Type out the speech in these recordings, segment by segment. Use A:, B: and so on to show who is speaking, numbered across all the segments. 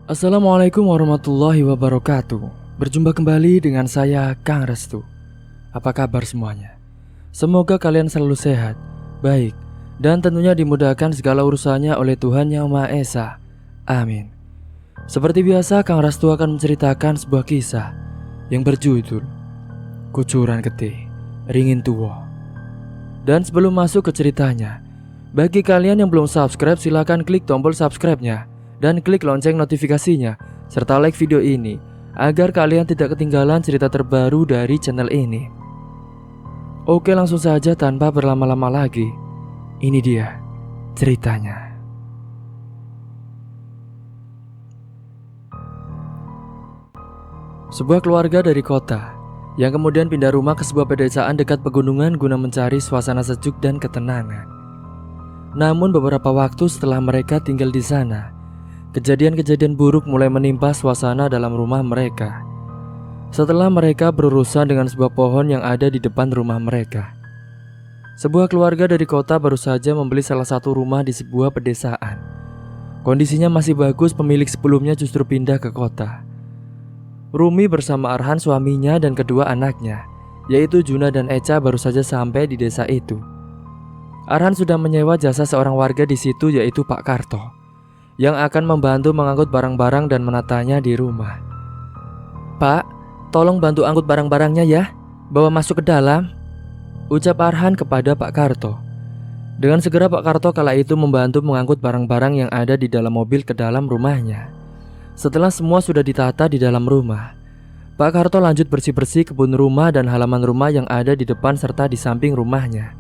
A: Assalamualaikum warahmatullahi wabarakatuh. Berjumpa kembali dengan saya, Kang Restu. Apa kabar semuanya? Semoga kalian selalu sehat, baik, dan tentunya dimudahkan segala urusannya oleh Tuhan Yang Maha Esa. Amin. Seperti biasa, Kang Restu akan menceritakan sebuah kisah yang berjudul Kucuran Getih Ringin Tuwo. Dan sebelum masuk ke ceritanya, bagi kalian yang belum subscribe, silakan klik tombol subscribe-nya dan klik lonceng notifikasinya, serta like video ini agar kalian tidak ketinggalan cerita terbaru dari channel ini. Oke, langsung saja tanpa berlama-lama lagi. Ini dia ceritanya. Sebuah keluarga dari kota yang kemudian pindah rumah ke sebuah pedesaan dekat pegunungan guna mencari suasana sejuk dan ketenangan. Namun beberapa waktu setelah mereka tinggal di sana, kejadian-kejadian buruk mulai menimpa suasana dalam rumah mereka. Setelah mereka berurusan dengan sebuah pohon yang ada di depan rumah mereka. Sebuah keluarga dari kota baru saja membeli salah satu rumah di sebuah pedesaan. Kondisinya masih bagus, pemilik sebelumnya justru pindah ke kota. Rumi bersama Arhan suaminya dan kedua anaknya, yaitu Juna dan Echa, baru saja sampai di desa itu. Arhan sudah menyewa jasa seorang warga di situ, yaitu Pak Karto, yang akan membantu mengangkut barang-barang dan menatanya di rumah. "Pak, tolong bantu angkut barang-barangnya ya, bawa masuk ke dalam," ucap Arhan kepada Pak Karto. Dengan segera Pak Karto kala itu membantu mengangkut barang-barang yang ada di dalam mobil ke dalam rumahnya. Setelah semua sudah ditata di dalam rumah, Pak Karto lanjut bersih-bersih kebun rumah dan halaman rumah yang ada di depan serta di samping rumahnya.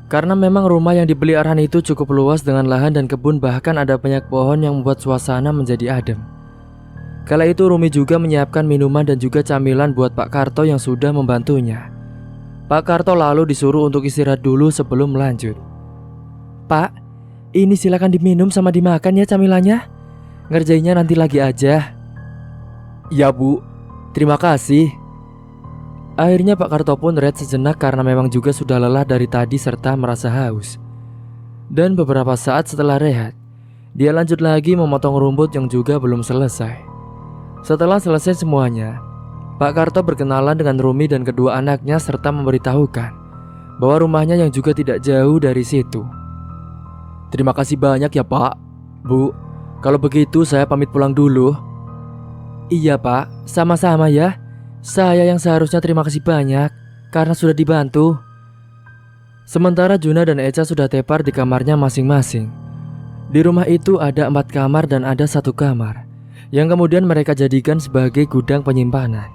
A: Karena memang rumah yang dibeli Arhan itu cukup luas dengan lahan dan kebun, bahkan ada banyak pohon yang membuat suasana menjadi adem. Kala itu Rumi juga menyiapkan minuman dan juga camilan buat Pak Karto yang sudah membantunya. Pak Karto lalu disuruh untuk istirahat dulu sebelum melanjut. "Pak, ini silakan diminum sama dimakan ya camilannya. Ngerjainnya nanti lagi aja." "Ya Bu, terima kasih." Akhirnya Pak Karto pun rehat sejenak karena memang juga sudah lelah dari tadi serta merasa haus. Dan beberapa saat setelah rehat, dia lanjut lagi memotong rumput yang juga belum selesai. Setelah selesai semuanya, Pak Karto berkenalan dengan Rumi dan kedua anaknya serta memberitahukan bahwa rumahnya yang juga tidak jauh dari situ. "Terima kasih banyak ya Pak. Bu, kalau begitu saya pamit pulang dulu." "Iya Pak, sama-sama ya. Saya yang seharusnya terima kasih banyak karena sudah dibantu." Sementara Juna dan Echa sudah tepar di kamarnya masing-masing. Di rumah itu ada 4 kamar dan ada 1 kamar yang kemudian mereka jadikan sebagai gudang penyimpanan.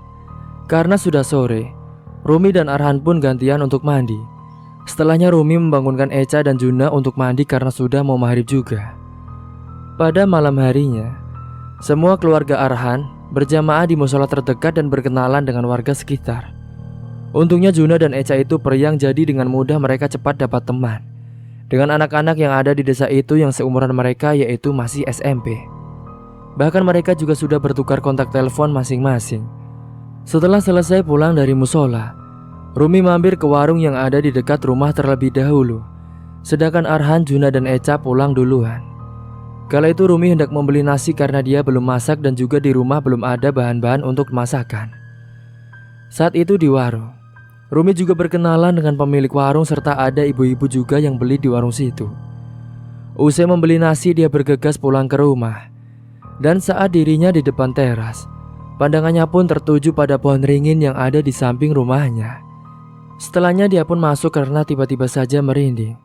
A: Karena sudah sore, Rumi dan Arhan pun gantian untuk mandi. Setelahnya Rumi membangunkan Echa dan Juna untuk mandi karena sudah mau maghrib juga. Pada malam harinya, semua keluarga Arhan berjamaah di musola terdekat dan berkenalan dengan warga sekitar. Untungnya Juna dan Echa itu periang, jadi dengan mudah mereka cepat dapat teman dengan anak-anak yang ada di desa itu yang seumuran mereka, yaitu masih SMP. Bahkan mereka juga sudah bertukar kontak telepon masing-masing. Setelah selesai pulang dari musola, Rumi mampir ke warung yang ada di dekat rumah terlebih dahulu, sedangkan Arhan, Juna dan Echa pulang duluan. Kala itu Rumi hendak membeli nasi karena dia belum masak dan juga di rumah belum ada bahan-bahan untuk masakan. Saat itu di warung, Rumi juga berkenalan dengan pemilik warung serta ada ibu-ibu juga yang beli di warung situ. Usai membeli nasi, dia bergegas pulang ke rumah. Dan saat dirinya di depan teras, pandangannya pun tertuju pada pohon ringin yang ada di samping rumahnya. Setelahnya dia pun masuk karena tiba-tiba saja merinding.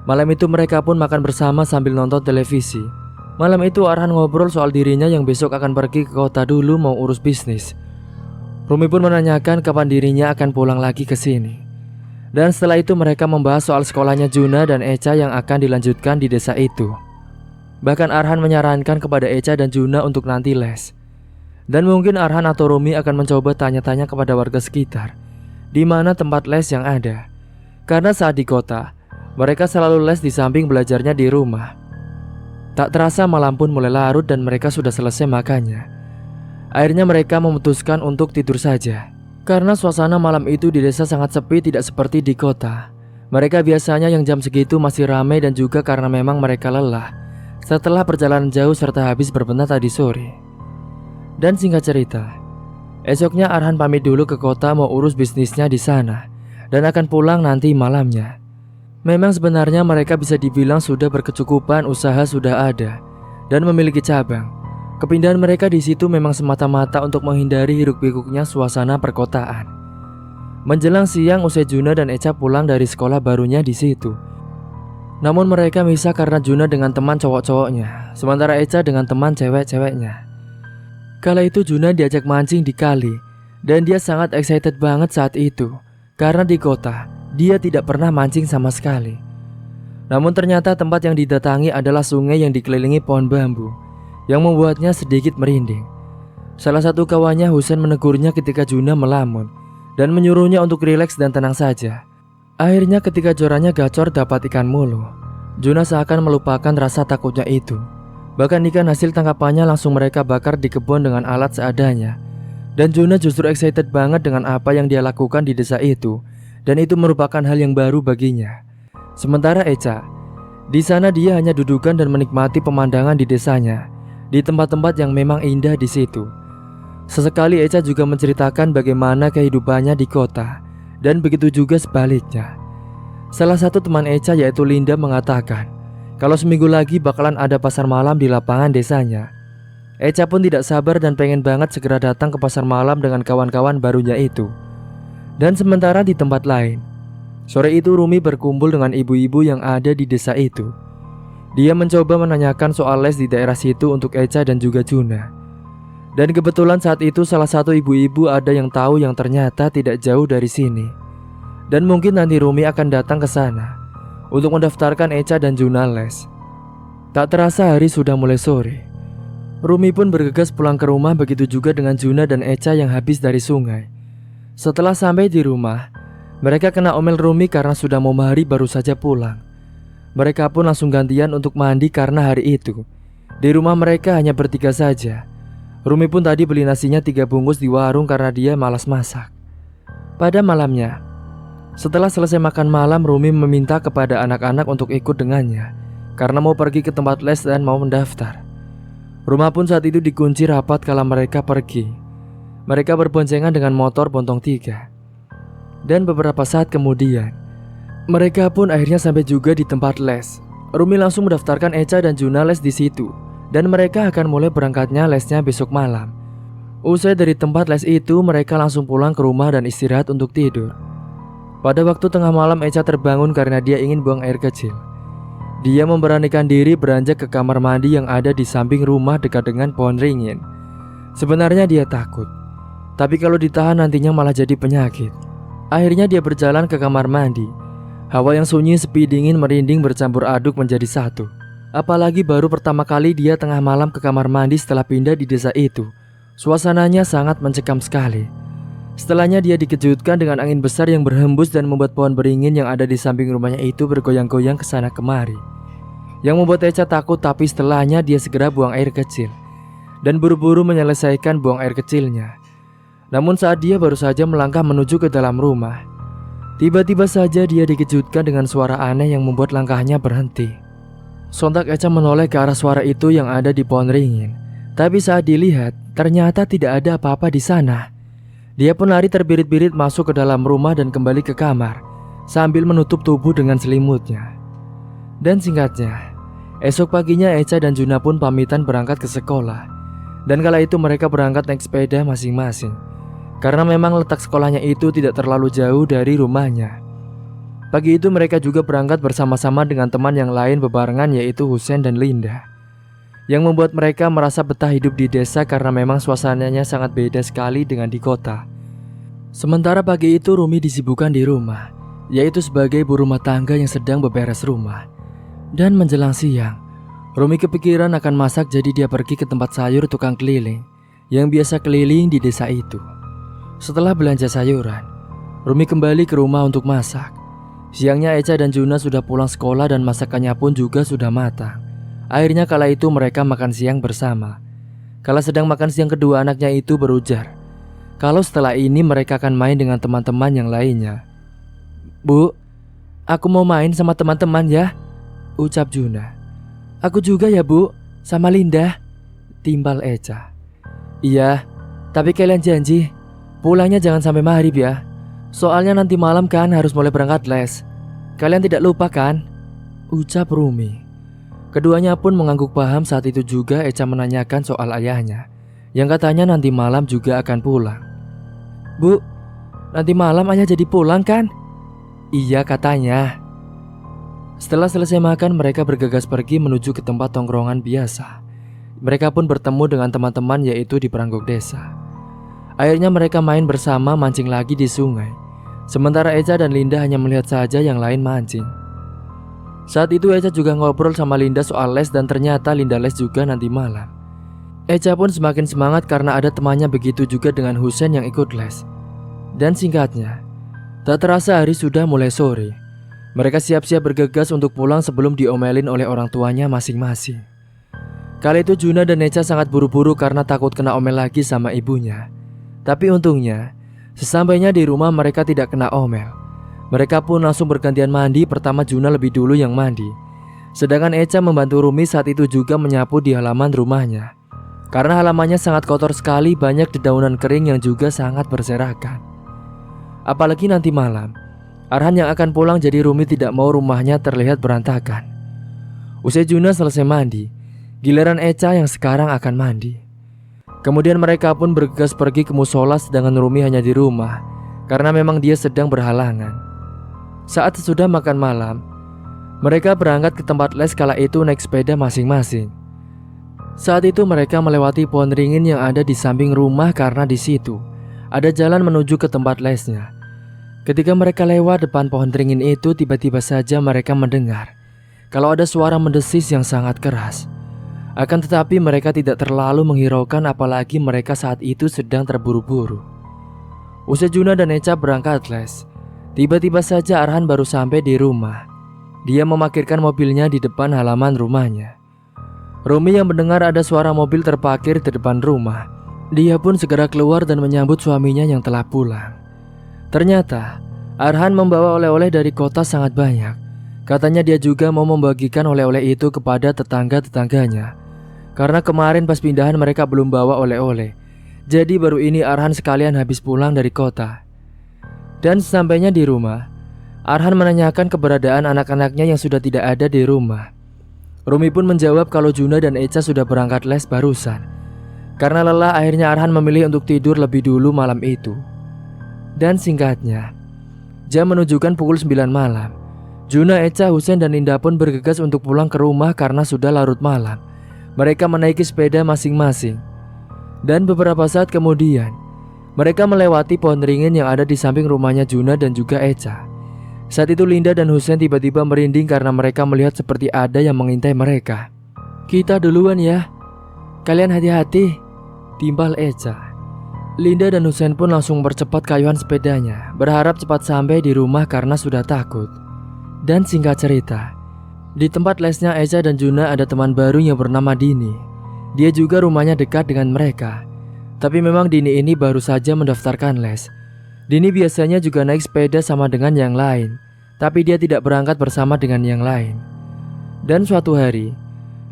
A: Malam itu mereka pun makan bersama sambil nonton televisi. Malam itu Arhan ngobrol soal dirinya yang besok akan pergi ke kota dulu mau urus bisnis. Rumi pun menanyakan kapan dirinya akan pulang lagi ke sini. Dan setelah itu mereka membahas soal sekolahnya Juna dan Echa yang akan dilanjutkan di desa itu. Bahkan Arhan menyarankan kepada Echa dan Juna untuk nanti les. Dan mungkin Arhan atau Rumi akan mencoba tanya-tanya kepada warga sekitar di mana tempat les yang ada. Karena saat di kota, mereka selalu les di samping belajarnya di rumah. Tak terasa malam pun mulai larut dan mereka sudah selesai makannya. Akhirnya mereka memutuskan untuk tidur saja. Karena suasana malam itu di desa sangat sepi, tidak seperti di kota. Mereka biasanya yang jam segitu masih ramai dan juga karena memang mereka lelah setelah perjalanan jauh serta habis berbenah tadi sore. Dan singkat cerita, esoknya Arhan pamit dulu ke kota mau urus bisnisnya di sana dan akan pulang nanti malamnya. Memang sebenarnya mereka bisa dibilang sudah berkecukupan, usaha sudah ada dan memiliki cabang. Kepindahan mereka di situ memang semata-mata untuk menghindari hiruk-pikuknya suasana perkotaan. Menjelang siang usai Juna dan Echa pulang dari sekolah barunya di situ. Namun mereka misah karena Juna dengan teman cowok-cowoknya, sementara Echa dengan teman cewek-ceweknya. Kala itu Juna diajak mancing di kali dan dia sangat excited banget saat itu karena di kota dia tidak pernah mancing sama sekali. Namun ternyata tempat yang didatangi adalah sungai yang dikelilingi pohon bambu yang membuatnya sedikit merinding. Salah satu kawannya Husen menegurnya ketika Juna melamun dan menyuruhnya untuk rileks dan tenang saja. Akhirnya ketika jorannya gacor dapat ikan mulu, Juna seakan melupakan rasa takutnya itu. Bahkan ikan hasil tangkapannya langsung mereka bakar di kebun dengan alat seadanya. Dan Juna justru excited banget dengan apa yang dia lakukan di desa itu. Dan itu merupakan hal yang baru baginya. Sementara Echa, di sana dia hanya dudukan dan menikmati pemandangan di desanya, di tempat-tempat yang memang indah di situ. Sesekali Echa juga menceritakan bagaimana kehidupannya di kota. Dan begitu juga sebaliknya. Salah satu teman Echa yaitu Linda mengatakan kalau seminggu lagi bakalan ada pasar malam di lapangan desanya. Echa pun tidak sabar dan pengen banget segera datang ke pasar malam dengan kawan-kawan barunya itu. Dan sementara di tempat lain, sore itu Rumi berkumpul dengan ibu-ibu yang ada di desa itu. Dia mencoba menanyakan soal les di daerah situ untuk Echa dan juga Juna. Dan kebetulan saat itu salah satu ibu-ibu ada yang tahu yang ternyata tidak jauh dari sini. Dan mungkin nanti Rumi akan datang ke sana untuk mendaftarkan Echa dan Juna les. Tak terasa hari sudah mulai sore. Rumi pun bergegas pulang ke rumah, begitu juga dengan Juna dan Echa yang habis dari sungai. Setelah sampai di rumah, mereka kena omel Rumi karena sudah mau maghrib baru saja pulang. Mereka pun langsung gantian untuk mandi karena hari itu di rumah mereka hanya bertiga saja. Rumi pun tadi beli nasinya 3 bungkus di warung karena dia malas masak. Pada malamnya, setelah selesai makan malam, Rumi meminta kepada anak-anak untuk ikut dengannya karena mau pergi ke tempat les dan mau mendaftar. Rumah pun saat itu dikunci rapat kala mereka pergi. Mereka berboncengan dengan motor Bontong 3. Dan beberapa saat kemudian, mereka pun akhirnya sampai juga di tempat les. Rumi langsung mendaftarkan Echa dan Juna les di situ, dan mereka akan mulai berangkatnya lesnya besok malam. Usai dari tempat les itu, mereka langsung pulang ke rumah dan istirahat untuk tidur. Pada waktu tengah malam Echa terbangun karena dia ingin buang air kecil. Dia memberanikan diri beranjak ke kamar mandi yang ada di samping rumah dekat dengan pohon ringin. Sebenarnya dia takut, tapi kalau ditahan nantinya malah jadi penyakit. Akhirnya dia berjalan ke kamar mandi. Hawa yang sunyi, sepi, dingin, merinding bercampur aduk menjadi satu. Apalagi baru pertama kali dia tengah malam ke kamar mandi setelah pindah di desa itu. Suasananya sangat mencekam sekali. Setelahnya dia dikejutkan dengan angin besar yang berhembus dan membuat pohon beringin yang ada di samping rumahnya itu bergoyang-goyang kesana kemari. Yang membuat Echa takut, tapi setelahnya dia segera buang air kecil dan buru-buru menyelesaikan buang air kecilnya. Namun saat dia baru saja melangkah menuju ke dalam rumah, tiba-tiba saja dia dikejutkan dengan suara aneh yang membuat langkahnya berhenti. Sontak Echa menoleh ke arah suara itu yang ada di pohon ringin. Tapi saat dilihat, ternyata tidak ada apa-apa di sana. Dia pun lari terbirit-birit masuk ke dalam rumah dan kembali ke kamar sambil menutup tubuh dengan selimutnya. Dan singkatnya, esok paginya Echa dan Juna pun pamitan berangkat ke sekolah. Dan kala itu mereka berangkat naik sepeda masing-masing, karena memang letak sekolahnya itu tidak terlalu jauh dari rumahnya. Pagi itu mereka juga berangkat bersama-sama dengan teman yang lain bebarengan, yaitu Husen dan Linda, yang membuat mereka merasa betah hidup di desa karena memang suasananya sangat beda sekali dengan di kota. Sementara pagi itu Rumi disibukkan di rumah, yaitu sebagai ibu rumah tangga yang sedang beberes rumah. Dan menjelang siang, Rumi kepikiran akan masak, jadi dia pergi ke tempat sayur tukang keliling yang biasa keliling di desa itu. Setelah belanja sayuran, Rumi kembali ke rumah untuk masak. Siangnya Echa dan Juna sudah pulang sekolah dan masakannya pun juga sudah matang. Akhirnya kala itu mereka makan siang bersama. Kala sedang makan siang, kedua anaknya itu berujar kalau setelah ini mereka akan main dengan teman-teman yang lainnya. "Bu, aku mau main sama teman-teman ya," ucap Juna. "Aku juga ya Bu, sama Linda," timbal Echa. Iya, tapi kalian janji pulangnya jangan sampai maghrib ya. Soalnya nanti malam kan harus mulai berangkat les. Kalian tidak lupa kan? Ucap Rumi. Keduanya pun mengangguk paham. Saat itu juga Echa menanyakan soal ayahnya, yang katanya nanti malam juga akan pulang. Bu, nanti malam ayah jadi pulang kan? Iya katanya. Setelah selesai makan, mereka bergegas pergi menuju ke tempat tongkrongan biasa. Mereka pun bertemu dengan teman-teman yaitu di Peranggok Desa. Akhirnya mereka main bersama, mancing lagi di sungai. Sementara Echa dan Linda hanya melihat saja yang lain mancing. Saat itu Echa juga ngobrol sama Linda soal les dan ternyata Linda les juga nanti malam. Echa pun semakin semangat karena ada temannya, begitu juga dengan Husen yang ikut les. Dan singkatnya, tak terasa hari sudah mulai sore. Mereka siap-siap bergegas untuk pulang sebelum diomelin oleh orang tuanya masing-masing. Kali itu Juna dan Echa sangat buru-buru karena takut kena omel lagi sama ibunya. Tapi untungnya, sesampainya di rumah mereka tidak kena omel. Mereka pun langsung bergantian mandi. Pertama Juna lebih dulu yang mandi, sedangkan Echa membantu Rumi saat itu juga menyapu di halaman rumahnya. Karena halamannya sangat kotor sekali, banyak dedaunan kering yang juga sangat berserakan. Apalagi nanti malam Arhan yang akan pulang, jadi Rumi tidak mau rumahnya terlihat berantakan. Usai Juna selesai mandi, giliran Echa yang sekarang akan mandi. Kemudian mereka pun bergegas pergi ke musola, sedangkan Rumi hanya di rumah karena memang dia sedang berhalangan. Saat sesudah makan malam, mereka berangkat ke tempat les, kala itu naik sepeda masing-masing. Saat itu mereka melewati pohon ringin yang ada di samping rumah karena di situ ada jalan menuju ke tempat lesnya. Ketika mereka lewat depan pohon ringin itu, tiba-tiba saja mereka mendengar kalau ada suara mendesis yang sangat keras. Akan tetapi mereka tidak terlalu menghiraukan, apalagi mereka saat itu sedang terburu-buru. Usai Juna dan Echa berangkat les, tiba-tiba saja Arhan baru sampai di rumah. Dia memarkirkan mobilnya di depan halaman rumahnya. Rumi yang mendengar ada suara mobil terparkir di depan rumah, dia pun segera keluar dan menyambut suaminya yang telah pulang. Ternyata Arhan membawa oleh-oleh dari kota sangat banyak. Katanya dia juga mau membagikan oleh-oleh itu kepada tetangga-tetangganya. Karena kemarin pas pindahan mereka belum bawa oleh-oleh, jadi baru ini Arhan sekalian habis pulang dari kota. Dan sesampainya di rumah, Arhan menanyakan keberadaan anak-anaknya yang sudah tidak ada di rumah. Rumi pun menjawab kalau Juna dan Echa sudah berangkat les barusan. Karena lelah, akhirnya Arhan memilih untuk tidur lebih dulu malam itu. Dan singkatnya, jam menunjukkan pukul 9 malam. Juna, Echa, Husen dan Linda pun bergegas untuk pulang ke rumah karena sudah larut malam. Mereka menaiki sepeda masing-masing. Dan beberapa saat kemudian, mereka melewati pohon ringin yang ada di samping rumahnya Juna dan juga Echa. Saat itu Linda dan Husen tiba-tiba merinding karena mereka melihat seperti ada yang mengintai mereka. "Kita duluan ya, kalian hati-hati," timpal Echa. Linda dan Husen pun langsung mempercepat kayuhan sepedanya, berharap cepat sampai di rumah karena sudah takut. Dan singkat cerita, di tempat lesnya Echa dan Juna ada teman baru yang bernama Dini. Dia juga rumahnya dekat dengan mereka. Tapi memang Dini ini baru saja mendaftarkan les. Dini biasanya juga naik sepeda sama dengan yang lain, tapi dia tidak berangkat bersama dengan yang lain. Dan suatu hari,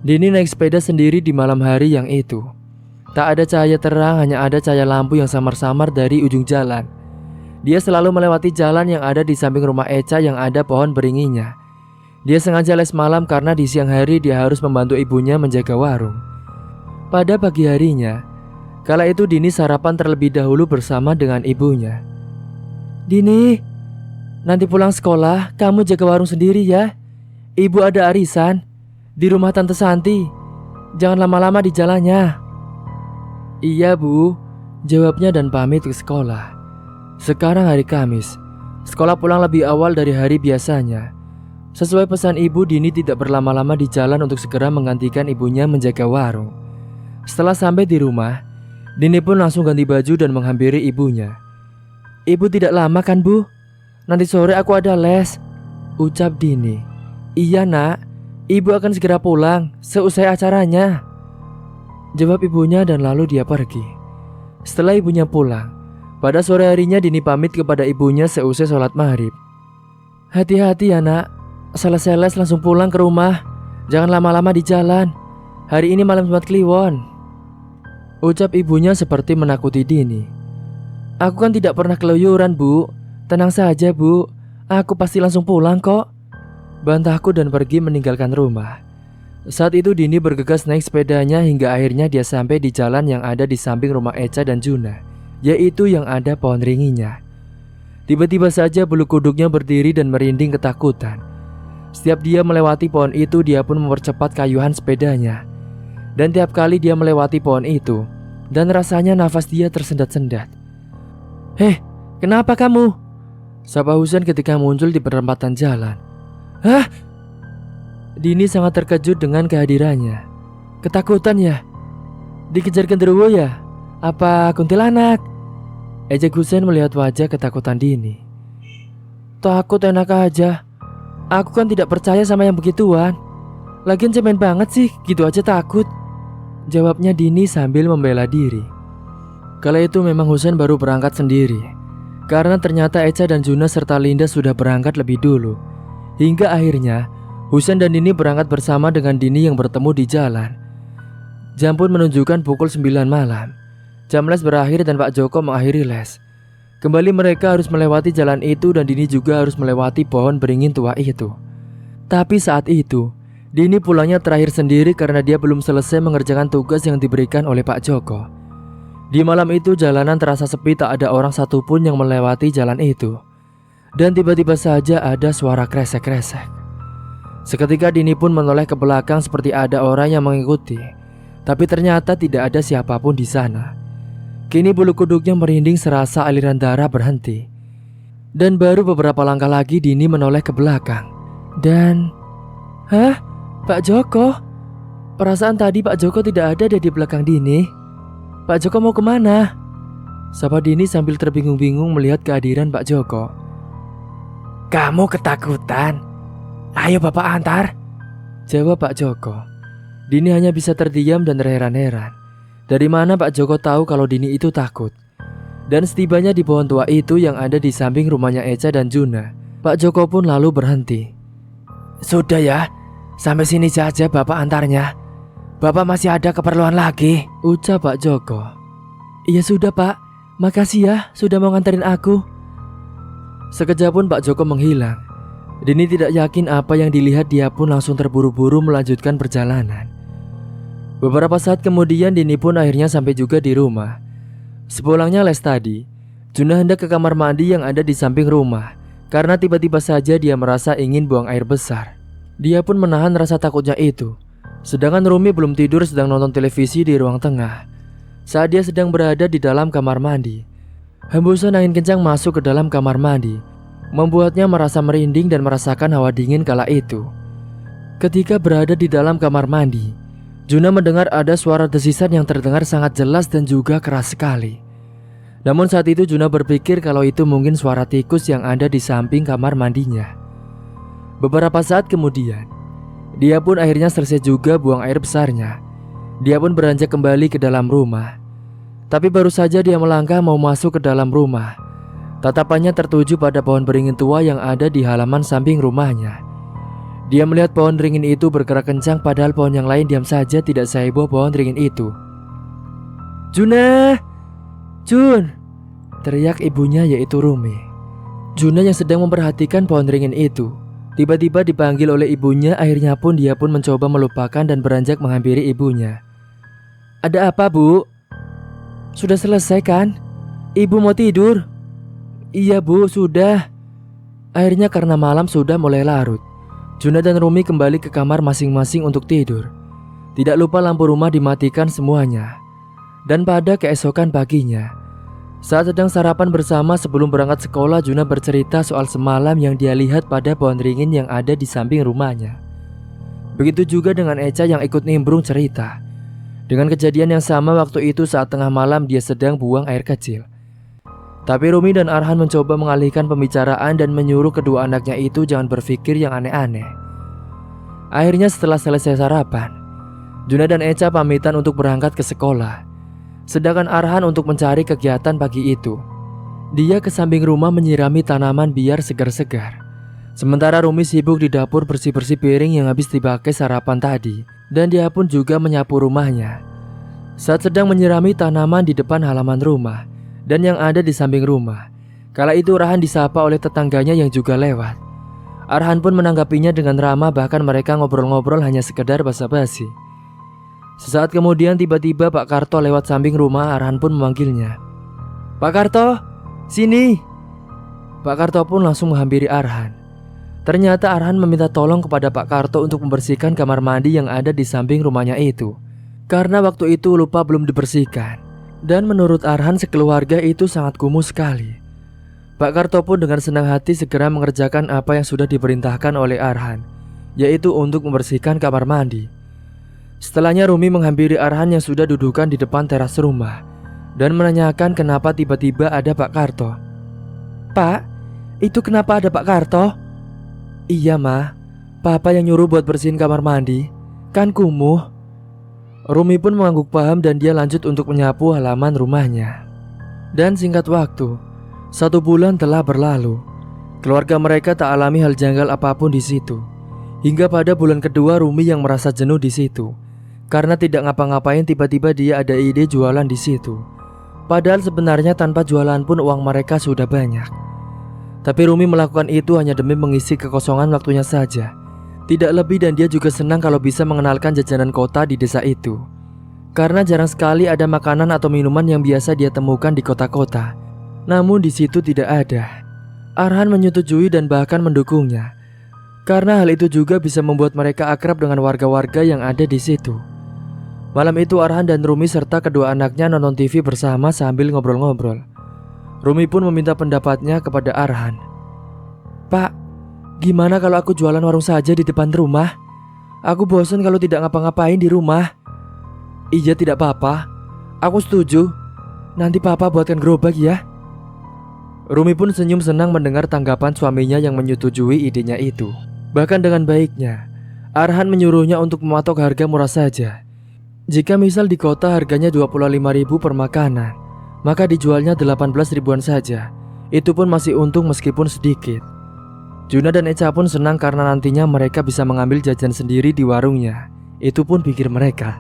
A: Dini naik sepeda sendiri di malam hari yang itu. Tak ada cahaya terang, hanya ada cahaya lampu yang samar-samar dari ujung jalan. Dia selalu melewati jalan yang ada di samping rumah Echa yang ada pohon beringinya. Dia sengaja les malam karena di siang hari dia harus membantu ibunya menjaga warung. Pada pagi harinya, kala itu Dini sarapan terlebih dahulu bersama dengan ibunya. "Dini, nanti pulang sekolah kamu jaga warung sendiri ya. Ibu ada arisan di rumah Tante Santi. Jangan lama-lama di jalannya." "Iya Bu," jawabnya dan pamit ke sekolah. Sekarang hari Kamis, sekolah pulang lebih awal dari hari biasanya. Sesuai pesan ibu, Dini tidak berlama-lama di jalan untuk segera menggantikan ibunya menjaga warung. Setelah sampai di rumah, Dini pun langsung ganti baju dan menghampiri ibunya. "Ibu tidak lama kan Bu? Nanti sore aku ada les," ucap Dini. "Iya nak, ibu akan segera pulang seusai acaranya," jawab ibunya dan lalu dia pergi. Setelah ibunya pulang, pada sore harinya Dini pamit kepada ibunya seusai sholat maghrib. "Hati-hati ya nak, selesai les langsung pulang ke rumah. Jangan lama-lama di jalan. Hari ini malam Jumat Kliwon." Ucap ibunya seperti menakuti Dini. Aku kan tidak pernah keluyuran, Bu. Tenang saja, Bu. Aku pasti langsung pulang kok. Bantahku dan pergi meninggalkan rumah. Saat itu Dini bergegas naik sepedanya hingga akhirnya dia sampai di jalan yang ada di samping rumah Echa dan Juna, yaitu yang ada pohon ringinya. Tiba-tiba saja bulu kuduknya berdiri dan merinding ketakutan. Setiap dia melewati pohon itu, dia pun mempercepat kayuhan sepedanya. Dan tiap kali dia melewati pohon itu, dan rasanya nafas dia tersendat-sendat. Heh, kenapa kamu? Sapa Husen ketika muncul di perempatan jalan. Hah? Dini sangat terkejut dengan kehadirannya. Ketakutan ya? Dikejar genderuwo ya? Apa kuntilanak? Ejek Husen melihat wajah ketakutan Dini. Takut enak aja. Aku kan tidak percaya sama yang begituan. Lagian cemen banget sih, gitu aja takut. Jawabnya Dini sambil membela diri. Kala itu memang Husen baru berangkat sendiri, karena ternyata Echa dan Juna serta Linda sudah berangkat lebih dulu. Hingga akhirnya Husen dan Dini berangkat bersama dengan Dini yang bertemu di jalan. Jam pun menunjukkan pukul 9 malam. Jam les berakhir dan Pak Joko mengakhiri les. Kembali mereka harus melewati jalan itu dan Dini juga harus melewati pohon beringin tua itu. Tapi saat itu Dini pulangnya terakhir sendiri karena dia belum selesai mengerjakan tugas yang diberikan oleh Pak Joko. Di malam itu jalanan terasa sepi, tak ada orang satupun yang melewati jalan itu. Dan tiba-tiba saja ada suara kresek-kresek. Seketika Dini pun menoleh ke belakang seperti ada orang yang mengikuti. Tapi ternyata tidak ada siapapun di sana. Kini bulu kuduknya merinding serasa aliran darah berhenti. Dan baru beberapa langkah lagi Dini menoleh ke belakang. Dan... Hah? Pak Joko? Perasaan tadi Pak Joko tidak ada di belakang Dini. Pak Joko mau kemana? Sapa Dini sambil terbingung-bingung melihat kehadiran Pak Joko. Kamu ketakutan? Ayo Bapak antar, jawab Pak Joko. Dini hanya bisa terdiam dan terheran-heran. Dari mana Pak Joko tahu kalau Dini itu takut? Dan setibanya di pohon tua itu yang ada di samping rumahnya Echa dan Juna, Pak Joko pun lalu berhenti. Sudah ya, sampai sini saja Bapak antarnya. Bapak masih ada keperluan lagi, ucap Pak Joko. Iya sudah Pak, makasih ya sudah mau nganterin aku. Sekejap pun Pak Joko menghilang. Dini tidak yakin apa yang dilihat, dia pun langsung terburu-buru melanjutkan perjalanan. Beberapa saat kemudian Dini pun akhirnya sampai juga di rumah. Sepulangnya les tadi, Juna hendak ke kamar mandi yang ada di samping rumah karena tiba-tiba saja dia merasa ingin buang air besar. Dia pun menahan rasa takutnya itu. Sedangkan Rumi belum tidur, sedang nonton televisi di ruang tengah. Saat dia sedang berada di dalam kamar mandi, hembusan angin kencang masuk ke dalam kamar mandi, membuatnya merasa merinding dan merasakan hawa dingin kala itu. Ketika berada di dalam kamar mandi, Juna mendengar ada suara desisan yang terdengar sangat jelas dan juga keras sekali. Namun saat itu Juna berpikir kalau itu mungkin suara tikus yang ada di samping kamar mandinya. Beberapa saat kemudian, dia pun akhirnya selesai juga buang air besarnya. Dia pun beranjak kembali ke dalam rumah. Tapi baru saja dia melangkah mau masuk ke dalam rumah, tatapannya tertuju pada pohon beringin tua yang ada di halaman samping rumahnya. Dia melihat pohon beringin itu bergerak kencang, padahal pohon yang lain diam saja tidak seheboh pohon beringin itu. Juna! Jun! Teriak ibunya yaitu Rumi. Juna yang sedang memperhatikan pohon beringin itu tiba-tiba dipanggil oleh ibunya. Akhirnya pun dia pun mencoba melupakan dan beranjak menghampiri ibunya. Ada apa Bu? Sudah selesai kan? Ibu mau tidur? Iya Bu, sudah. Akhirnya karena malam sudah mulai larut, Juna dan Rumi kembali ke kamar masing-masing untuk tidur. Tidak lupa lampu rumah dimatikan semuanya. Dan pada keesokan paginya, saat sedang sarapan bersama sebelum berangkat sekolah, Juna bercerita soal semalam yang dia lihat pada pohon beringin yang ada di samping rumahnya. Begitu juga dengan Echa yang ikut nimbrung cerita. Dengan kejadian yang sama waktu itu saat tengah malam dia sedang buang air kecil. Tapi Rumi dan Arhan mencoba mengalihkan pembicaraan dan menyuruh kedua anaknya itu jangan berpikir yang aneh-aneh. Akhirnya setelah selesai sarapan, Juna dan Echa pamitan untuk berangkat ke sekolah. Sedangkan Arhan untuk mencari kegiatan pagi itu. Dia ke samping rumah menyirami tanaman biar segar-segar. Sementara Rumi sibuk di dapur bersih-bersih piring yang habis dipakai sarapan tadi. Dan dia pun juga menyapu rumahnya. saat sedang menyirami tanaman di depan halaman rumah dan yang ada di samping rumah. Kala itu Arhan disapa oleh tetangganya yang juga lewat. Arhan pun menanggapinya dengan ramah, bahkan mereka ngobrol-ngobrol hanya sekedar basa-basi. Sesaat kemudian tiba-tiba Pak Karto lewat samping rumah. Arhan pun memanggilnya. "Pak Karto, sini." Pak Karto pun langsung menghampiri Arhan. Ternyata Arhan meminta tolong kepada Pak Karto untuk membersihkan kamar mandi yang ada di samping rumahnya itu, karena waktu itu lupa belum dibersihkan. Dan menurut Arhan sekeluarga itu sangat kumuh sekali. Pak Karto pun dengan senang hati segera mengerjakan apa yang sudah diperintahkan oleh Arhan, yaitu untuk membersihkan kamar mandi. Setelahnya Rumi menghampiri Arhan yang sudah dudukan di depan teras rumah dan menanyakan kenapa tiba-tiba ada Pak Karto. "Pak, itu kenapa ada Pak Karto?" "Iya Ma, Papa yang nyuruh buat bersihin kamar mandi, kan kumuh." Rumi pun mengangguk paham dan dia lanjut untuk menyapu halaman rumahnya. Dan singkat waktu, 1 bulan telah berlalu. Keluarga mereka tak alami hal janggal apapun di situ. Hingga pada bulan kedua Rumi yang merasa jenuh di situ. Karena tidak ngapa-ngapain tiba-tiba dia ada ide jualan di situ. Padahal sebenarnya tanpa jualan pun uang mereka sudah banyak. Tapi Rumi melakukan itu hanya demi mengisi kekosongan waktunya saja. Tidak lebih, dan dia juga senang kalau bisa mengenalkan jajanan kota di desa itu. Karena jarang sekali ada makanan atau minuman yang biasa dia temukan di kota-kota. Namun di situ tidak ada. Arhan menyetujui dan bahkan mendukungnya. Karena hal itu juga bisa membuat mereka akrab dengan warga-warga yang ada di situ. Malam itu Arhan dan Rumi serta kedua anaknya nonton TV bersama sambil ngobrol-ngobrol. Rumi pun meminta pendapatnya kepada Arhan. "Pak, gimana kalau aku jualan warung saja di depan rumah? Aku bosan kalau tidak ngapa-ngapain di rumah." "Iya, tidak apa-apa. Aku setuju. Nanti Papa buatkan gerobak ya." Rumi pun senyum senang mendengar tanggapan suaminya yang menyetujui idenya itu. Bahkan dengan baiknya, Arhan menyuruhnya untuk mematok harga murah saja. Jika misal di kota harganya 25.000 per makanan, maka dijualnya 18 ribuan saja. Itu pun masih untung meskipun sedikit. Juna dan Echa pun senang karena nantinya mereka bisa mengambil jajan sendiri di warungnya. Itu pun pikir mereka.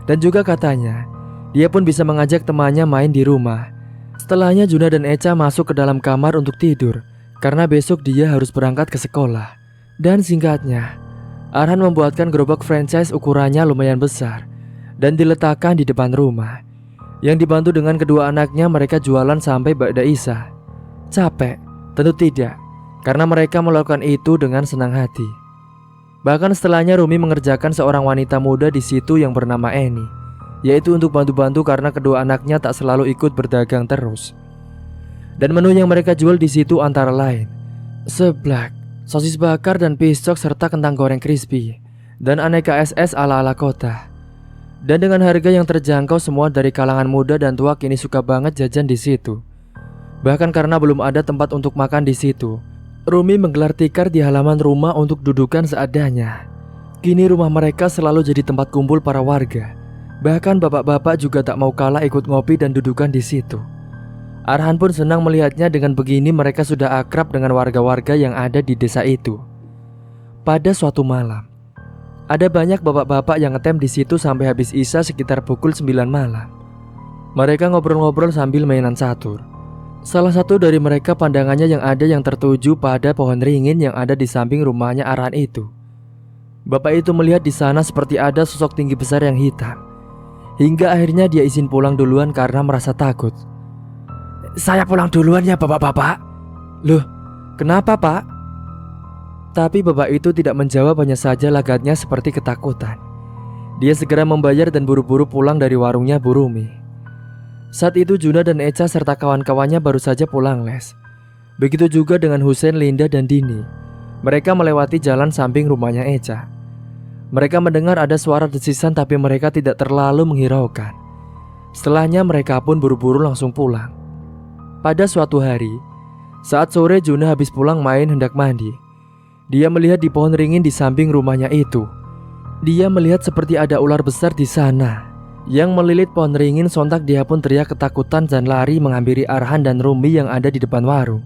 A: Dan juga katanya, dia pun bisa mengajak temannya main di rumah. Setelahnya Juna dan Echa masuk ke dalam kamar untuk tidur, karena besok dia harus berangkat ke sekolah. Dan singkatnya, Arhan membuatkan gerobak franchise ukurannya lumayan besar dan diletakkan di depan rumah. Yang dibantu dengan kedua anaknya, mereka jualan sampai ba'da isya. Capek? Tentu tidak, karena mereka melakukan itu dengan senang hati. Bahkan setelahnya Rumi mengerjakan seorang wanita muda di situ yang bernama Eni, yaitu untuk bantu-bantu karena kedua anaknya tak selalu ikut berdagang terus. Dan menu yang mereka jual di situ antara lain seblak, sosis bakar dan piscok, serta kentang goreng crispy, dan aneka SS ala-ala kota. Dan dengan harga yang terjangkau, semua dari kalangan muda dan tua kini suka banget jajan di situ. Bahkan karena belum ada tempat untuk makan di situ, Rumi menggelar tikar di halaman rumah untuk dudukan seadanya. Kini rumah mereka selalu jadi tempat kumpul para warga. Bahkan bapak-bapak juga tak mau kalah ikut ngopi dan dudukan di situ. Arhan pun senang melihatnya. Dengan begini mereka sudah akrab dengan warga-warga yang ada di desa itu. Pada suatu malam, ada banyak bapak-bapak yang ngetem di situ sampai habis isya sekitar pukul 9 malam. Mereka ngobrol-ngobrol sambil mainan catur. Salah satu dari mereka pandangannya yang ada yang tertuju pada pohon ringin yang ada di samping rumahnya Arhan itu. Bapak itu melihat di sana seperti ada sosok tinggi besar yang hitam. Hingga akhirnya dia izin pulang duluan karena merasa takut. "Saya pulang duluan ya bapak-bapak." "Loh, kenapa Pak?" Tapi bapak itu tidak menjawab, hanya saja lagatnya seperti ketakutan. Dia segera membayar dan buru-buru pulang dari warungnya Bu Rumi. Saat itu Juna dan Echa serta kawan-kawannya baru saja pulang les. Begitu juga dengan Hussein, Linda, dan Dini. Mereka melewati jalan samping rumahnya Echa. Mereka mendengar ada suara desisan, tapi mereka tidak terlalu menghiraukan. Setelahnya mereka pun buru-buru langsung pulang. Pada suatu hari, saat sore Juna habis pulang main hendak mandi. Dia melihat di pohon ringin di samping rumahnya itu. Dia melihat seperti ada ular besar di sana yang melilit pohon ringin. Sontak dia pun teriak ketakutan dan lari menghampiri Arhan dan Rumi yang ada di depan warung.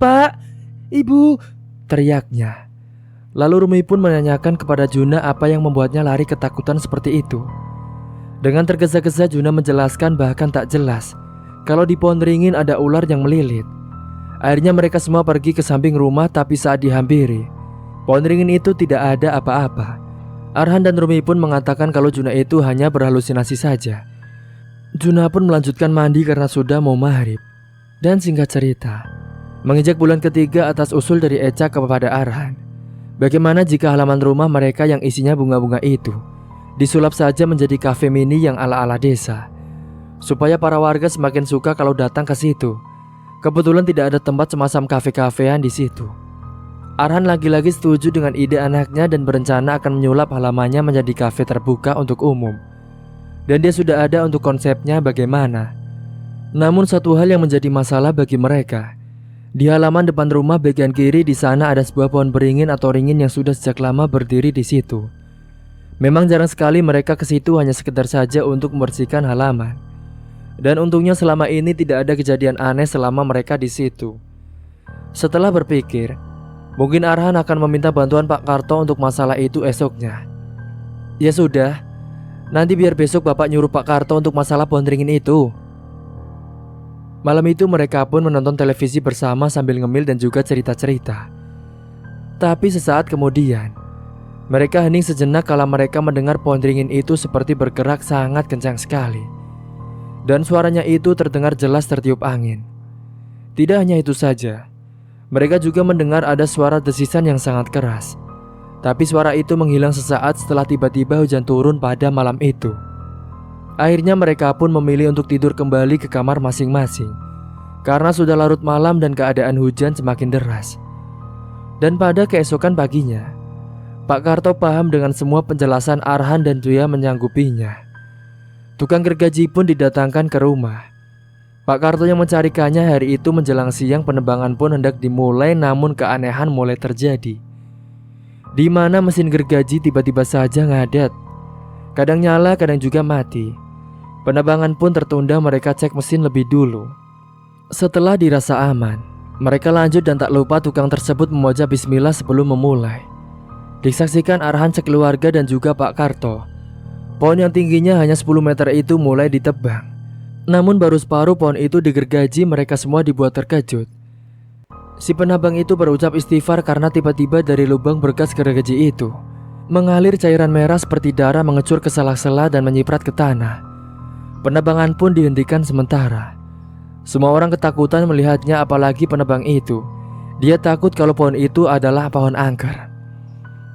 A: "Pak, Ibu!" teriaknya. Lalu Rumi pun menanyakan kepada Juna apa yang membuatnya lari ketakutan seperti itu. Dengan tergesa-gesa Juna menjelaskan bahkan tak jelas kalau di pohon beringin ada ular yang melilit. Akhirnya mereka semua pergi ke samping rumah, tapi saat dihampiri pohon beringin itu tidak ada apa-apa. Arhan dan Rumi pun mengatakan kalau Juna itu hanya berhalusinasi saja. Juna pun melanjutkan mandi karena sudah mau maghrib. Dan singkat cerita, menginjak bulan ketiga atas usul dari Echa kepada Arhan, bagaimana jika halaman rumah mereka yang isinya bunga-bunga itu disulap saja menjadi kafe mini yang ala-ala desa, supaya para warga semakin suka kalau datang ke situ. Kebetulan tidak ada tempat semacam kafe-kafean di situ. Arhan lagi-lagi setuju dengan ide anaknya dan berencana akan menyulap halamannya menjadi kafe terbuka untuk umum. Dan dia sudah ada untuk konsepnya bagaimana. Namun satu hal yang menjadi masalah bagi mereka. Di halaman depan rumah bagian kiri di sana ada sebuah pohon beringin atau ringin yang sudah sejak lama berdiri di situ. Memang jarang sekali mereka ke situ, hanya sekedar saja untuk membersihkan halaman. Dan untungnya selama ini tidak ada kejadian aneh selama mereka di situ. Setelah berpikir, mungkin Arhan akan meminta bantuan Pak Karto untuk masalah itu esoknya. Ya sudah, nanti biar besok Bapak nyuruh Pak Karto untuk masalah pohon beringin itu. Malam itu mereka pun menonton televisi bersama sambil ngemil dan juga cerita-cerita. Tapi sesaat kemudian, mereka hening sejenak kala mereka mendengar pohon beringin itu seperti bergerak sangat kencang sekali. Dan suaranya itu terdengar jelas tertiup angin. Tidak hanya itu saja, mereka juga mendengar ada suara desisan yang sangat keras. Tapi suara itu menghilang sesaat setelah tiba-tiba hujan turun pada malam itu. Akhirnya mereka pun memilih untuk tidur kembali ke kamar masing-masing, karena sudah larut malam dan keadaan hujan semakin deras. Dan pada keesokan paginya, Pak Karto paham dengan semua penjelasan Arhan dan Juya menyanggupinya. Tukang gergaji pun didatangkan ke rumah. Pak Karto yang mencarikannya hari itu menjelang siang penebangan pun hendak dimulai, namun keanehan mulai terjadi. Di mana mesin gergaji tiba-tiba saja ngadat. Kadang nyala, kadang juga mati. Penebangan pun tertunda, mereka cek mesin lebih dulu. Setelah dirasa aman, mereka lanjut dan tak lupa tukang tersebut memoja bismillah sebelum memulai. Disaksikan Arhan sekeluarga dan juga Pak Karto. Pohon yang tingginya hanya 10 meter itu mulai ditebang. Namun baru separuh pohon itu digergaji, mereka semua dibuat terkejut. Si penambang itu berucap istighfar karena tiba-tiba dari lubang berkas gergaji itu mengalir cairan merah seperti darah mengecur ke sela-sela dan menyiprat ke tanah. Penebangan pun dihentikan sementara. Semua orang ketakutan melihatnya, apalagi penebang itu. Dia takut kalau pohon itu adalah pohon angker.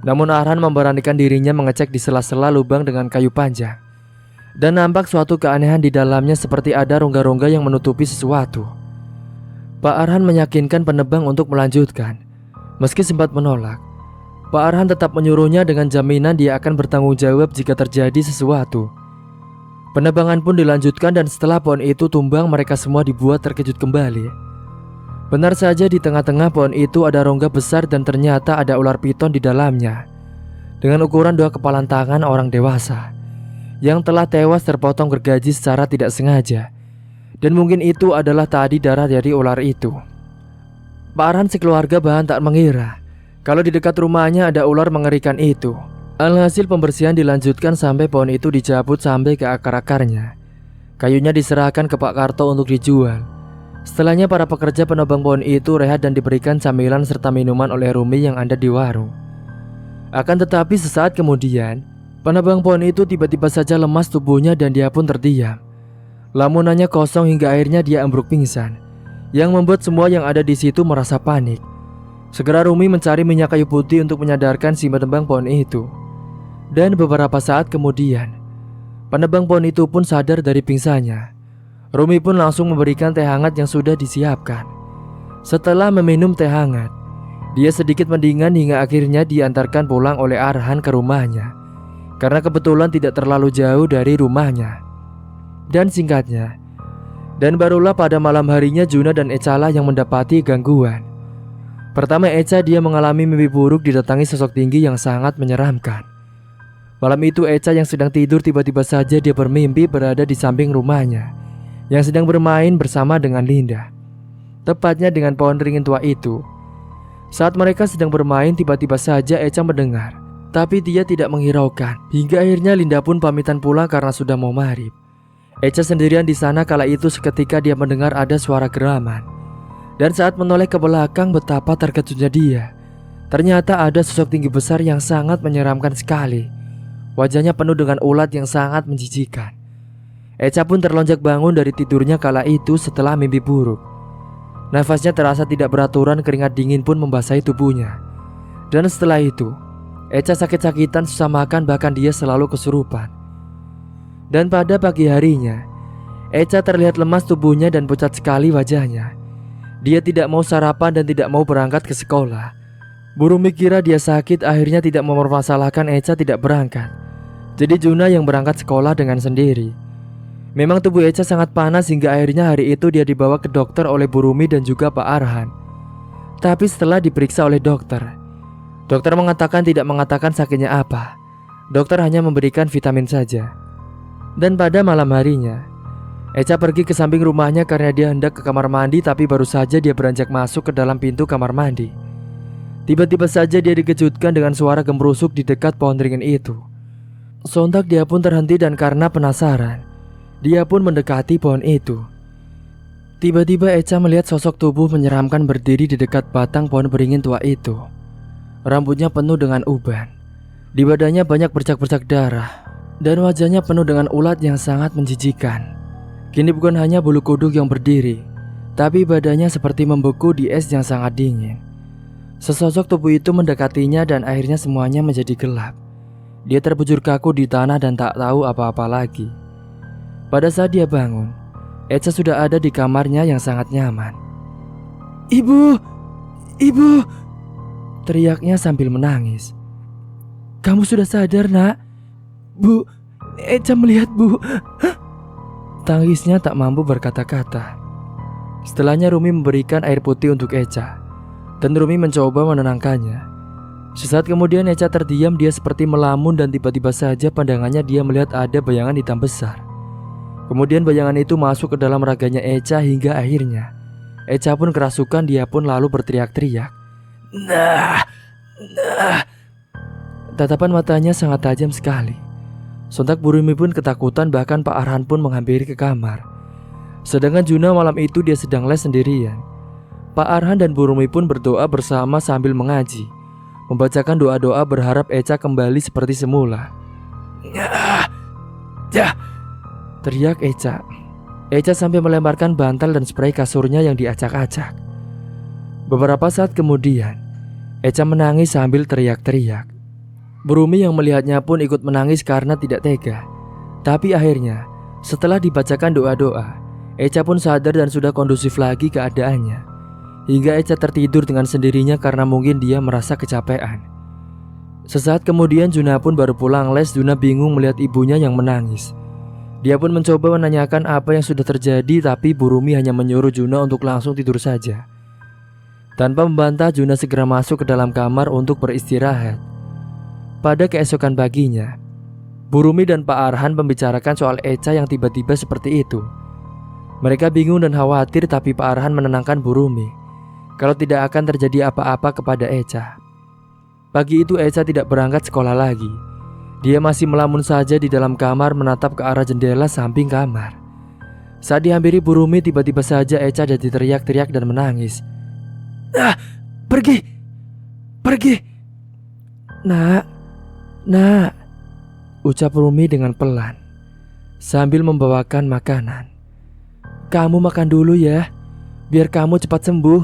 A: Namun Arhan memberanikan dirinya mengecek di sela-sela lubang dengan kayu panjang. Dan nampak suatu keanehan di dalamnya, seperti ada rongga-rongga yang menutupi sesuatu. Pak Arhan meyakinkan penebang untuk melanjutkan. Meski sempat menolak, Pak Arhan tetap menyuruhnya dengan jaminan dia akan bertanggung jawab jika terjadi sesuatu. Penebangan pun dilanjutkan dan setelah pohon itu tumbang, mereka semua dibuat terkejut kembali. Benar saja di tengah-tengah pohon itu ada rongga besar dan ternyata ada ular piton di dalamnya. Dengan ukuran 2 kepalan tangan orang dewasa yang telah tewas terpotong gergaji secara tidak sengaja. Dan mungkin itu adalah tadi darah dari ular itu. Pak Arhan sekeluarga bahkan tak mengira kalau di dekat rumahnya ada ular mengerikan itu. Alhasil pembersihan dilanjutkan sampai pohon itu dicabut sampai ke akar-akarnya. Kayunya diserahkan ke Pak Karto untuk dijual. Setelahnya para pekerja penebang pohon itu rehat dan diberikan camilan serta minuman oleh Rumi yang ada di warung. Akan tetapi sesaat kemudian, penebang pohon itu tiba-tiba saja lemas tubuhnya dan dia pun terdiam. Lamunannya kosong hingga akhirnya dia ambruk pingsan, yang membuat semua yang ada di situ merasa panik. Segera Rumi mencari minyak kayu putih untuk menyadarkan si penebang pohon itu. Dan beberapa saat kemudian, penebang pohon itu pun sadar dari pingsannya. Rumi pun langsung memberikan teh hangat yang sudah disiapkan. Setelah meminum teh hangat, dia sedikit mendingan hingga akhirnya diantarkan pulang oleh Arhan ke rumahnya, karena kebetulan tidak terlalu jauh dari rumahnya. Dan singkatnya, dan barulah pada malam harinya Juna dan Echa lah yang mendapati gangguan. Pertama Echa, dia mengalami mimpi buruk didatangi sosok tinggi yang sangat menyeramkan. Malam itu Echa yang sedang tidur tiba-tiba saja dia bermimpi berada di samping rumahnya yang sedang bermain bersama dengan Linda. Tepatnya dengan pohon beringin tua itu. Saat mereka sedang bermain, tiba-tiba saja Echa mendengar Tapi dia tidak menghiraukan. Hingga akhirnya Linda pun pamitan pulang karena sudah mau maghrib. Echa sendirian di sana kala itu seketika dia mendengar ada suara geraman. Dan saat menoleh ke belakang betapa terkejutnya dia. Ternyata ada sosok tinggi besar yang sangat menyeramkan sekali. Wajahnya penuh dengan ulat yang sangat menjijikan. Echa pun terlonjak bangun dari tidurnya kala itu setelah mimpi buruk. Nafasnya terasa tidak beraturan, keringat dingin pun membasahi tubuhnya. Dan setelah itu, Echa sakit-sakitan, susah makan, bahkan dia selalu kesurupan. Dan pada pagi harinya, Echa terlihat lemas tubuhnya dan pucat sekali wajahnya. Dia tidak mau sarapan dan tidak mau berangkat ke sekolah. Burumi kira dia sakit, akhirnya tidak mempermasalahkan Echa tidak berangkat. Jadi Juna yang berangkat sekolah dengan sendiri. Memang tubuh Echa sangat panas hingga akhirnya hari itu dia dibawa ke dokter oleh Burumi dan juga Pak Arhan. Tapi setelah diperiksa oleh dokter mengatakan tidak mengatakan sakitnya apa. Dokter hanya memberikan vitamin saja. Dan pada malam harinya, Echa pergi ke samping rumahnya karena dia hendak ke kamar mandi, tapi baru saja dia beranjak masuk ke dalam pintu kamar mandi. Tiba-tiba saja dia dikejutkan dengan suara gemerusuk di dekat pohon beringin itu. Sontak dia pun terhenti dan karena penasaran, dia pun mendekati pohon itu. Tiba-tiba Echa melihat sosok tubuh menyeramkan berdiri di dekat batang pohon beringin tua itu. Rambutnya penuh dengan uban. Di badannya banyak bercak-bercak darah. Dan wajahnya penuh dengan ulat yang sangat menjijikan. Kini bukan hanya bulu kuduk yang berdiri, tapi badannya seperti membeku di es yang sangat dingin. Sesosok tubuh itu mendekatinya dan akhirnya semuanya menjadi gelap. Dia terbujur kaku di tanah dan tak tahu apa-apa lagi. Pada saat dia bangun, Echa sudah ada di kamarnya yang sangat nyaman. "Ibu! Ibu!" teriaknya sambil menangis. "Kamu sudah sadar, nak?" "Bu, Echa melihat, Bu." Tangisnya tak mampu berkata-kata. Setelahnya Rumi memberikan air putih untuk Echa, dan Rumi mencoba menenangkannya. Sesaat kemudian Echa terdiam, dia seperti melamun dan tiba-tiba saja pandangannya dia melihat ada bayangan hitam besar. Kemudian bayangan itu masuk ke dalam raganya Echa hingga akhirnya Echa pun kerasukan, dia pun lalu berteriak-teriak. Nah. Tatapan matanya sangat tajam sekali. Sontak Burumi pun ketakutan, bahkan Pak Arhan pun menghampiri ke kamar. Sedangkan Juna malam itu dia sedang les sendirian. Pak Arhan dan Burumi pun berdoa bersama sambil mengaji, membacakan doa-doa berharap Echa kembali seperti semula. Teriak Echa. Echa sampai melemparkan bantal dan spray kasurnya yang diacak-acak. Beberapa saat kemudian, Echa menangis sambil teriak-teriak. Burumi yang melihatnya pun ikut menangis karena tidak tega. Tapi akhirnya, setelah dibacakan doa-doa, Echa pun sadar dan sudah kondusif lagi keadaannya. Hingga Echa tertidur dengan sendirinya karena mungkin dia merasa kecapean. Sesaat kemudian Juna pun baru pulang les. Juna bingung melihat ibunya yang menangis. Dia pun mencoba menanyakan apa yang sudah terjadi, tapi Burumi hanya menyuruh Juna untuk langsung tidur saja. Tanpa membantah, Juna segera masuk ke dalam kamar untuk beristirahat. Pada keesokan paginya, Burumi dan Pak Arhan membicarakan soal Echa yang tiba-tiba seperti itu. Mereka bingung dan khawatir, tapi Pak Arhan menenangkan Burumi kalau tidak akan terjadi apa-apa kepada Echa. Pagi itu Echa tidak berangkat sekolah lagi. Dia masih melamun saja di dalam kamar menatap ke arah jendela samping kamar. Saat dihampiri Burumi, tiba-tiba saja Echa jadi teriak-teriak dan menangis. Pergi! Pergi! Nak, ucap Burumi dengan pelan sambil membawakan makanan. Kamu makan dulu ya, biar kamu cepat sembuh.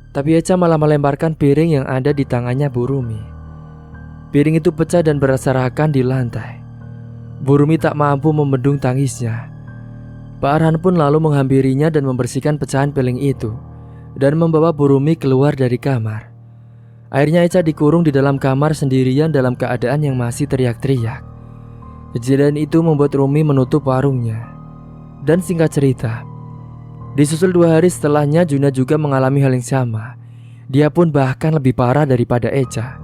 A: Tapi Echa malah melemparkan piring yang ada di tangannya Burumi. Piring itu pecah dan berserakan di lantai. Burumi tak mampu membendung tangisnya. Pak Arhan pun lalu menghampirinya dan membersihkan pecahan piring itu dan membawa Burumi keluar dari kamar. Akhirnya Echa dikurung di dalam kamar sendirian dalam keadaan yang masih teriak-teriak. Kejadian itu membuat Rumi menutup warungnya. Dan singkat cerita, disusul 2 hari setelahnya Juna juga mengalami hal yang sama. Dia pun bahkan lebih parah daripada Echa.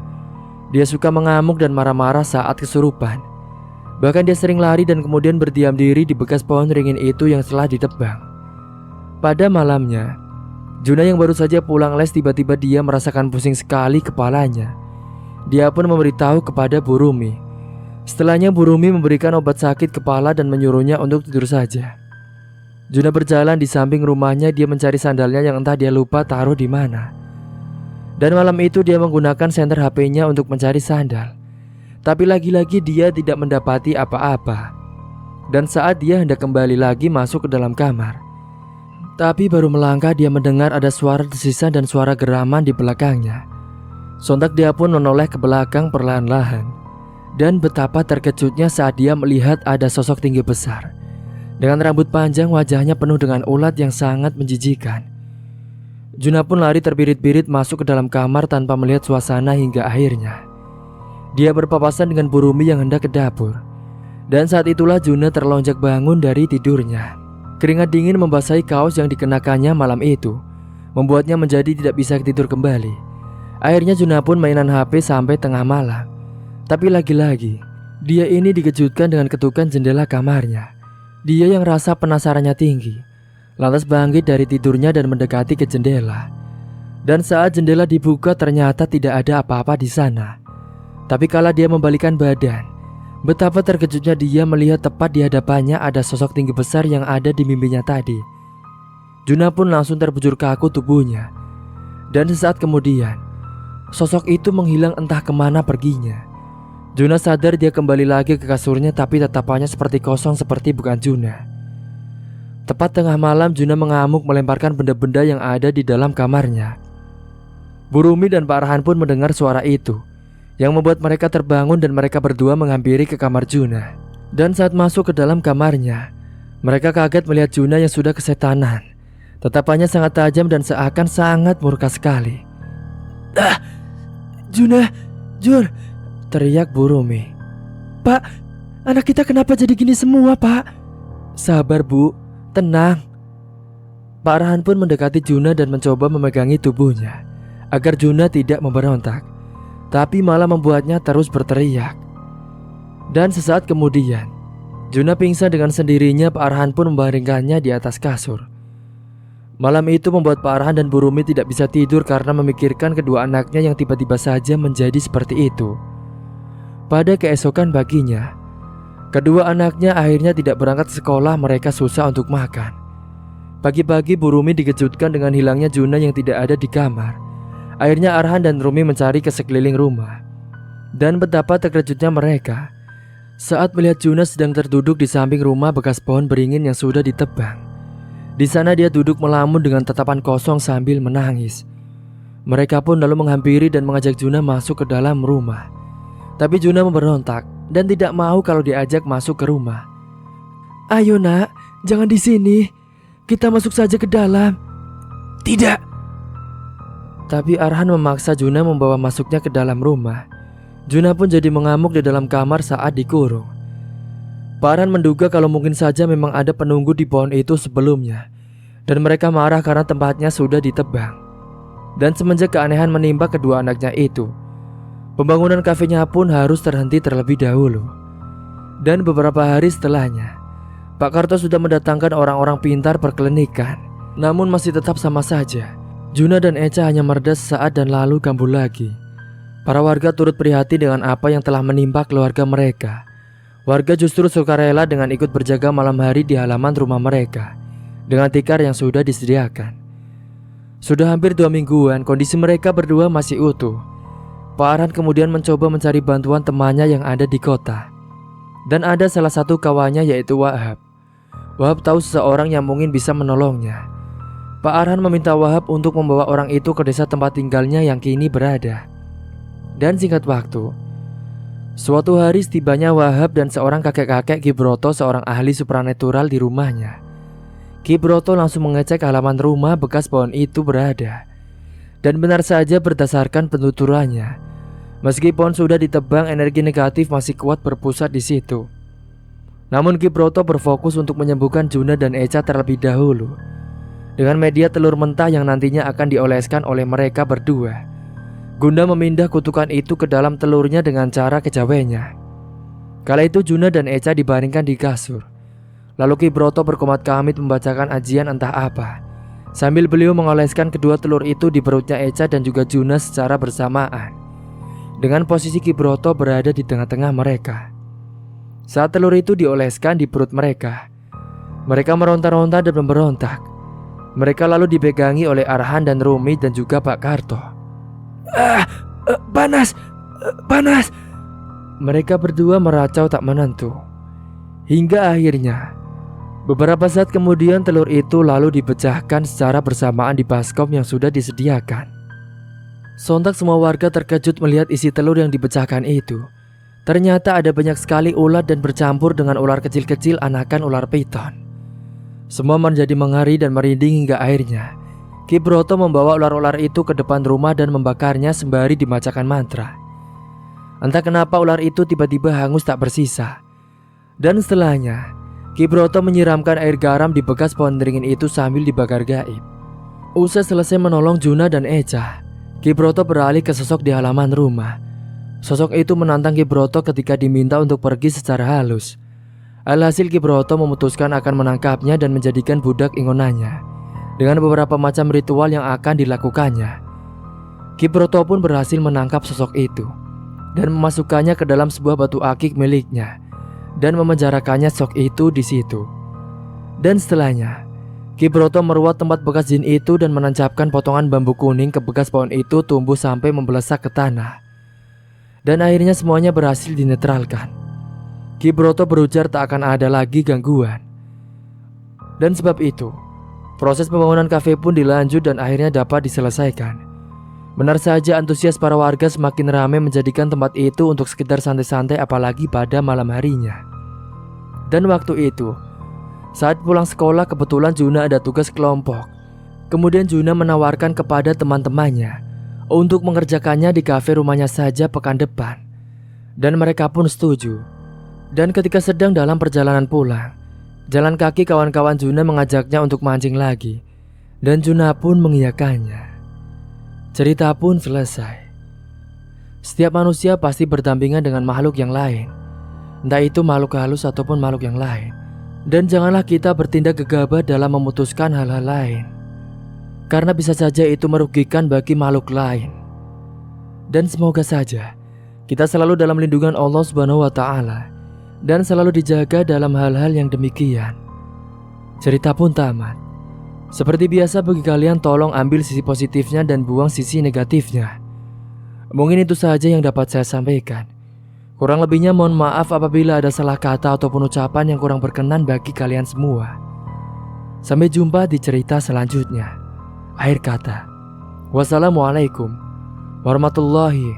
A: Dia suka mengamuk dan marah-marah saat kesurupan. Bahkan dia sering lari dan kemudian berdiam diri di bekas pohon beringin itu yang telah ditebang. Pada malamnya, Juna yang baru saja pulang les tiba-tiba dia merasakan pusing sekali kepalanya. Dia pun memberitahu kepada Bu Rumi. Setelahnya Bu Rumi memberikan obat sakit kepala dan menyuruhnya untuk tidur saja. Juna berjalan di samping rumahnya. Dia mencari sandalnya yang entah dia lupa taruh di mana. Dan malam itu dia menggunakan senter HP-nya untuk mencari sandal. Tapi lagi-lagi dia tidak mendapati apa-apa. Dan saat dia hendak kembali lagi masuk ke dalam kamar, tapi baru melangkah dia mendengar ada suara desisan dan suara geraman di belakangnya. Sontak dia pun menoleh ke belakang perlahan-lahan. Dan betapa terkejutnya saat dia melihat ada sosok tinggi besar dengan rambut panjang, wajahnya penuh dengan ulat yang sangat menjijikan. Juna pun lari terbirit-birit masuk ke dalam kamar tanpa melihat suasana hingga akhirnya dia berpapasan dengan Bu Rumi yang hendak ke dapur. Dan saat itulah Juna terlonjak bangun dari tidurnya. Keringat dingin membasahi kaos yang dikenakannya malam itu, membuatnya menjadi tidak bisa tidur kembali. Akhirnya Juna pun mainan HP sampai tengah malam. Tapi lagi-lagi dia ini dikejutkan dengan ketukan jendela kamarnya. Dia yang rasa penasarannya tinggi, lantas bangkit dari tidurnya dan mendekati ke jendela. Dan saat jendela dibuka ternyata tidak ada apa-apa di sana. Tapi kala dia membalikkan badan, betapa terkejutnya dia melihat tepat di hadapannya ada sosok tinggi besar yang ada di mimpinya tadi. Juna pun langsung terbujur kaku tubuhnya. Dan sesaat kemudian sosok itu menghilang entah kemana perginya. Juna sadar dia kembali lagi ke kasurnya, tapi tatapannya seperti kosong, seperti bukan Juna. Tepat tengah malam Juna mengamuk melemparkan benda-benda yang ada di dalam kamarnya. Bu Rumi dan Pak Arhan pun mendengar suara itu, yang membuat mereka terbangun dan mereka berdua menghampiri ke kamar Juna. Dan saat masuk ke dalam kamarnya, mereka kaget melihat Juna yang sudah kesetanan. Tatapannya sangat tajam dan seakan sangat murka sekali. "Ah, Juna, Jun!" teriak Bu Rumi. "Pak, anak kita kenapa jadi gini semua, Pak?" "Sabar, Bu, tenang." Pak Arhan pun mendekati Juna dan mencoba memegangi tubuhnya agar Juna tidak memberontak, tapi malah membuatnya terus berteriak. Dan sesaat kemudian Juna pingsan dengan sendirinya. Pak Arhan pun membaringkannya di atas kasur. Malam itu membuat Pak Arhan dan Bu Rumi tidak bisa tidur karena memikirkan kedua anaknya yang tiba-tiba saja menjadi seperti itu. Pada keesokan paginya, kedua anaknya akhirnya tidak berangkat sekolah. Mereka susah untuk makan. Pagi-pagi Bu Rumi dikejutkan dengan hilangnya Juna yang tidak ada di kamar. Akhirnya Arhan dan Rumi mencari ke sekeliling rumah. Dan betapa terkejutnya mereka saat melihat Juna sedang terduduk di samping rumah bekas pohon beringin yang sudah ditebang. Di sana dia duduk melamun dengan tatapan kosong sambil menangis. Mereka pun lalu menghampiri dan mengajak Juna masuk ke dalam rumah. Tapi Juna memberontak dan tidak mau kalau diajak masuk ke rumah. "Ayo nak, jangan di sini. Kita masuk saja ke dalam." "Tidak." Tapi Arhan memaksa Juna membawa masuknya ke dalam rumah. Juna pun jadi mengamuk di dalam kamar saat dikurung. Pak Arhan menduga kalau mungkin saja memang ada penunggu di pohon itu sebelumnya, dan mereka marah karena tempatnya sudah ditebang. Dan semenjak keanehan menimpa kedua anaknya itu, pembangunan kafenya pun harus terhenti terlebih dahulu. Dan beberapa hari setelahnya, Pak Karto sudah mendatangkan orang-orang pintar perkelinikan. Namun masih tetap sama saja. Juna dan Echa hanya mereda sesaat dan lalu kambuh lagi. Para warga turut prihatin dengan apa yang telah menimpa keluarga mereka. Warga justru sukarela dengan ikut berjaga malam hari di halaman rumah mereka dengan tikar yang sudah disediakan. Sudah hampir 2 mingguan kondisi mereka berdua masih utuh. Pak Arhan kemudian mencoba mencari bantuan temannya yang ada di kota. Dan ada salah satu kawannya yaitu Wahab. Wahab tahu seseorang yang mungkin bisa menolongnya. Pak Arhan meminta Wahab untuk membawa orang itu ke desa tempat tinggalnya yang kini berada. Dan singkat waktu, suatu hari setibanya Wahab dan seorang kakek-kakek Ki Broto, seorang ahli supranatural, di rumahnya. Ki Broto langsung mengecek halaman rumah bekas pohon itu berada. Dan benar saja berdasarkan penuturannya, meskipun sudah ditebang, energi negatif masih kuat berpusat di situ. Namun Ki Broto berfokus untuk menyembuhkan Juna dan Echa terlebih dahulu dengan media telur mentah yang nantinya akan dioleskan oleh mereka berdua, guna memindah kutukan itu ke dalam telurnya dengan cara kejawanya. Kala itu Juna dan Echa dibaringkan di kasur. Lalu Ki Broto berkomat kamit membacakan ajian entah apa, sambil beliau mengoleskan kedua telur itu di perutnya Echa dan juga Juna secara bersamaan. dengan posisi Ki Broto berada di tengah-tengah mereka. Saat telur itu dioleskan di perut mereka, mereka meronta-ronta dan memberontak. Mereka lalu dipegangi oleh Arhan dan Rumi dan juga Pak Karto. Panas, panas. Mereka berdua meracau tak menentu. Hingga akhirnya, beberapa saat kemudian telur itu lalu dipecahkan secara bersamaan di baskom yang sudah disediakan. Sontak semua warga terkejut melihat isi telur yang dipecahkan itu. Ternyata ada banyak sekali ulat dan bercampur dengan ular kecil-kecil anakan ular piton. Semua menjadi mengeri dan merinding hingga akhirnya Ki Broto membawa ular-ular itu ke depan rumah dan membakarnya sembari dibacakan mantra. Entah kenapa ular itu tiba-tiba hangus tak bersisa. Dan setelahnya Ki Broto menyiramkan air garam di bekas pohon beringin itu sambil dibakar gaib. Usai selesai menolong Juna dan Echa, Ki Broto beralih ke sosok di halaman rumah. Sosok itu menantang Ki Broto ketika diminta untuk pergi secara halus. Alhasil Ki Broto memutuskan akan menangkapnya dan menjadikan budak ingonannya dengan beberapa macam ritual yang akan dilakukannya. Ki Broto pun berhasil menangkap sosok itu dan memasukkannya ke dalam sebuah batu akik miliknya dan memenjarakannya sosok itu di situ. Dan setelahnya, Ki Broto meruat tempat bekas jin itu dan menancapkan potongan bambu kuning ke bekas pohon itu tumbuh sampai membelesak ke tanah. Dan akhirnya semuanya berhasil dinetralkan. Ki Broto berujar tak akan ada lagi gangguan. Dan sebab itu, proses pembangunan kafe pun dilanjut dan akhirnya dapat diselesaikan. Benar saja antusias para warga semakin ramai menjadikan tempat itu untuk sekedar santai-santai apalagi pada malam harinya. Dan waktu itu, saat pulang sekolah kebetulan Juna ada tugas kelompok. Kemudian Juna menawarkan kepada teman-temannya untuk mengerjakannya di kafe rumahnya saja pekan depan. Dan mereka pun setuju. Dan ketika sedang dalam perjalanan pulang, jalan kaki kawan-kawan Juna mengajaknya untuk mancing lagi. Dan Juna pun mengiyakannya. Cerita pun selesai. Setiap manusia pasti berdampingan dengan makhluk yang lain, entah itu makhluk halus ataupun makhluk yang lain. Dan janganlah kita bertindak gegabah dalam memutuskan hal-hal lain, karena bisa saja itu merugikan bagi makhluk lain. Dan semoga saja kita selalu dalam lindungan Allah Subhanahu wa Ta'ala dan selalu dijaga dalam hal-hal yang demikian. Cerita pun tamat. Seperti biasa bagi kalian tolong ambil sisi positifnya dan buang sisi negatifnya. Mungkin itu saja yang dapat saya sampaikan. Kurang lebihnya mohon maaf apabila ada salah kata ataupun ucapan yang kurang berkenan bagi kalian semua. Sampai jumpa di cerita selanjutnya. Akhir kata, wassalamualaikum warahmatullahi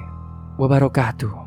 A: wabarakatuh.